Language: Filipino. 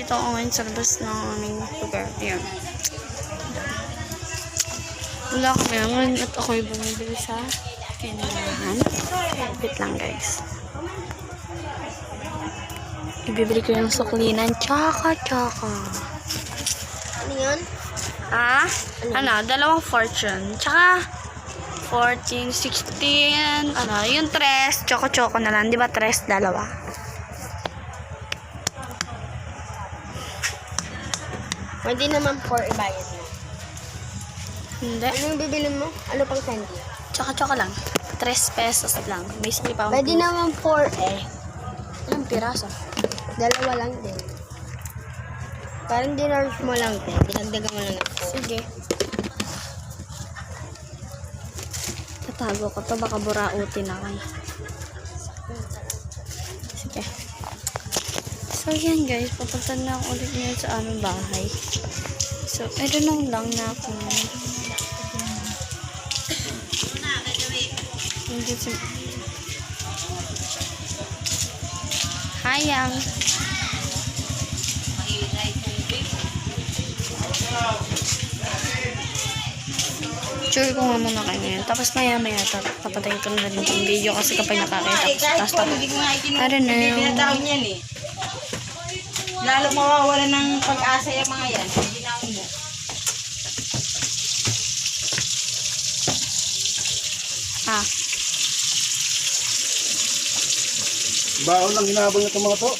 Nandito ako ngayon sa labas ng aming lugar. Ayan. Wala kami ngayon at ako'y bumibili sa kinahan. Wait lang guys. Ibibili ko yung suklinan. Tsaka. Ano yun? Ah? Ano? Dalawang fortune. Tsaka 14, 16. Ano? Yung tres. Choco na lang. Di ba tres? Dalawa. Pwede naman 4 ibayad mo. Hindi. Ano yung bibilin mo? Ano pang candy? Choco lang. 3 pesos lang. May sukli pa akong Pwede naman 4 eh. Ilang piraso? Dalawa lang din. Parang dinarge mo lang din. Dinagdagan mo lang ako. Sige. Tatago ko to. Baka burautin ako. Sige. So, yan guys. Papunta na ako ulit ngayon sa aming bahay. So, I don't know lang na kung hindi si... Hayang. Sure ko nga muna kayo ngayon. Tapos maya papatayin ko na rin yung video kasi kapag nakakita ko. I don't know. Binatawag niyan eh. Lalo mawawala ng pag-asa yung mga yan. Ginawa mo. Ah. Baon lang hinabang na itong mga to.